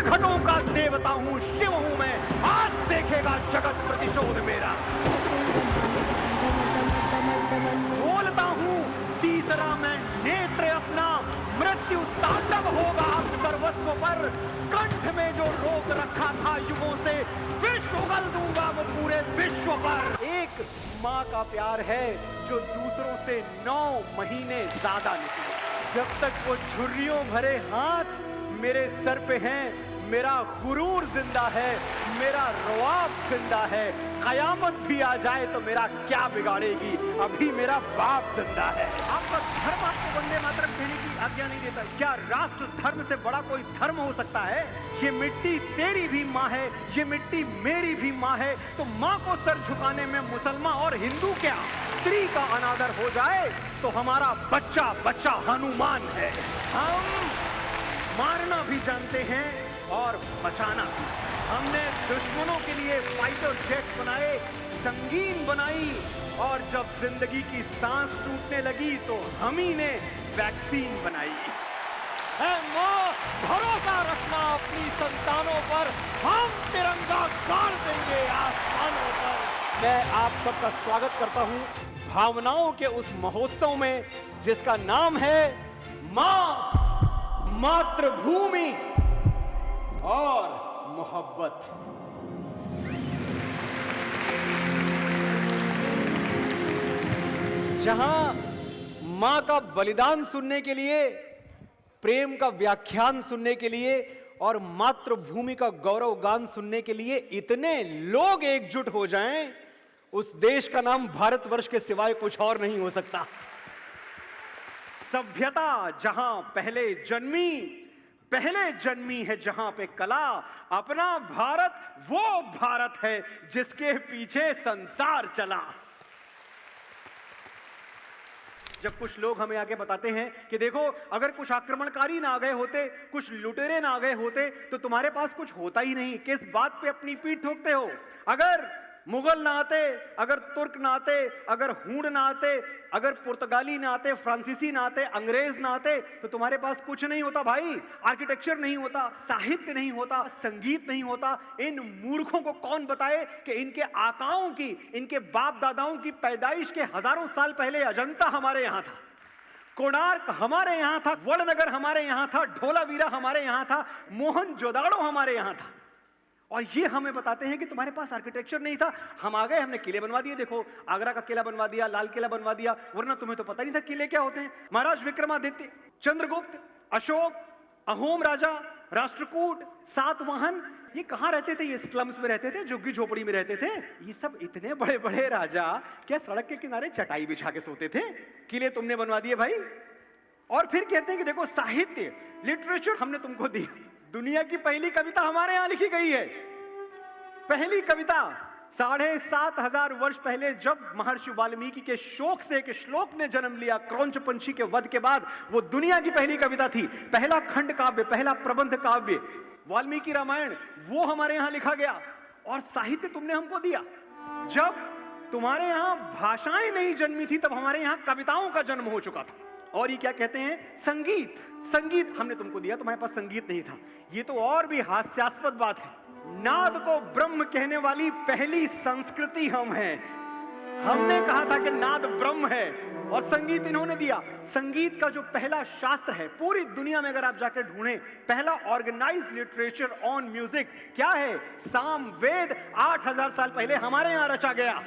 घटों का देवता हूँ, शिव हूँ मैं, आज देखेगा जगत प्रतिशोध मेरा। बोलता हूँ तीसरा मैं नेत्र अपना, मृत्यु तांडव होगा अब सर्वस्व पर। कंठ में जो रोक रखा था युगों से, विष उगल दूंगा वो पूरे विश्व पर। एक माँ का प्यार है जो दूसरों से 9 महीने ज्यादा निकले। जब तक वो झुर्रियों भरे हाथ मेरे सर पे हैं, मेरा गुरूर जिंदा है, मेरा रवाब जिंदा है। कयामत भी आ जाए तो मेरा क्या बिगाड़ेगी, अभी मेरा बाप जिंदा है। आपका धर्म आपको वंदे मातरम कहने की आज्ञा नहीं देता। क्या राष्ट्र धर्म से बड़ा कोई धर्म हो सकता है? ये मिट्टी तेरी भी माँ है, ये मिट्टी मेरी भी माँ है, तो माँ को सर झुकाने में मुसलमान और हिंदू क्या? स्त्री का अनादर हो जाए तो हमारा बच्चा बच्चा हनुमान है। हम मारना भी जानते हैं और बचाना भी। हमने दुश्मनों के लिए फाइटर जेट्स बनाए, संगीन बनाई, और जब जिंदगी की सांस टूटने लगी तो हम ही ने वैक्सीन बनाई। है माँ, भरोसा रखना अपनी संतानों पर, हम तिरंगा गाड़ देंगे आसमानों पर। मैं आप सबका स्वागत करता हूँ भावनाओं के उस महोत्सव में जिसका नाम है माँ, मातृभूमि और मोहब्बत। जहां मां का बलिदान सुनने के लिए, प्रेम का व्याख्यान सुनने के लिए और मातृभूमि का गौरव गान सुनने के लिए इतने लोग एकजुट हो जाएं, उस देश का नाम भारतवर्ष के सिवाय कुछ और नहीं हो सकता। सभ्यता जहां पहले जन्मी है जहां पे कला, अपना भारत वो भारत है जिसके पीछे संसार चला। जब कुछ लोग हमें आके बताते हैं कि देखो अगर कुछ आक्रमणकारी ना आ गए होते, कुछ लुटेरे ना आ गए होते, तो तुम्हारे पास कुछ होता ही नहीं, किस बात पे अपनी पीठ ठोकते हो? अगर मुगल ना आते, अगर तुर्क ना आते, अगर हूण ना आते, अगर पुर्तगाली ना आते, फ्रांसीसी ना आते, अंग्रेज ना आते, तो तुम्हारे पास कुछ नहीं होता भाई। आर्किटेक्चर नहीं होता, साहित्य नहीं होता, संगीत नहीं होता। इन मूर्खों को कौन बताए कि इनके आकाओं की, इनके बाप दादाओं की पैदाइश के हजारों साल पहले अजंता हमारे यहां था, कोणार्क हमारे यहां था, वड़नगर हमारे यहां था, ढोलावीरा हमारे यहां था, मोहनजोदाड़ो हमारे यहां था। और ये हमें बताते हैं कि तुम्हारे पास आर्किटेक्चर नहीं था। हम आ गए, हमने किले बनवा दिए। देखो आगरा का किला बनवा दिया, लाल किला बनवा दिया, वरना तुम्हें तो पता नहीं था किले क्या होते हैं। महाराज विक्रमादित्य, चंद्रगुप्त, अशोक, अहोम राजा, राष्ट्रकूट, सातवाहन, ये कहां रहते थे? ये स्लम्स में रहते थे, झुग्गी झोपड़ी में रहते थे। ये सब इतने बड़े बड़े राजा क्या सड़क के किनारे चटाई बिछा के सोते थे? किले तुमने बनवा दिए भाई। और फिर कहते हैं कि देखो साहित्य, लिटरेचर हमने तुमको दी। दुनिया की पहली कविता हमारे यहां लिखी गई है। पहली कविता 7,500 वर्ष पहले जब महर्षि वाल्मीकि के शोक से एक श्लोक ने जन्म लिया, क्रौंच पंछी के वध के बाद, वो दुनिया की पहली कविता थी। पहला खंड काव्य, पहला प्रबंध काव्य, वाल्मीकि रामायण, वो हमारे यहां लिखा गया। और साहित्य तुमने हमको दिया। जब तुम्हारे यहां भाषाएं नहीं जन्मी थी, तब हमारे यहां कविताओं का जन्म हो चुका था। और ये क्या कहते हैं? संगीत। संगीत हमने तुमको दिया, तुम्हारे पास संगीत नहीं था। ये तो और भी हास्यास्पद बात है। नाद को ब्रह्म कहने वाली पहली संस्कृति हम हैं। हमने कहा था कि नाद ब्रह्म है, और संगीत इन्होंने दिया। संगीत का जो पहला शास्त्र है पूरी दुनिया में, अगर आप जाकर ढूंढें, पहला ऑर्गेनाइज्ड लिटरेचर ऑन म्यूजिक क्या है? साम वेद 8,000 साल पहले हमारे यहां रचा गया।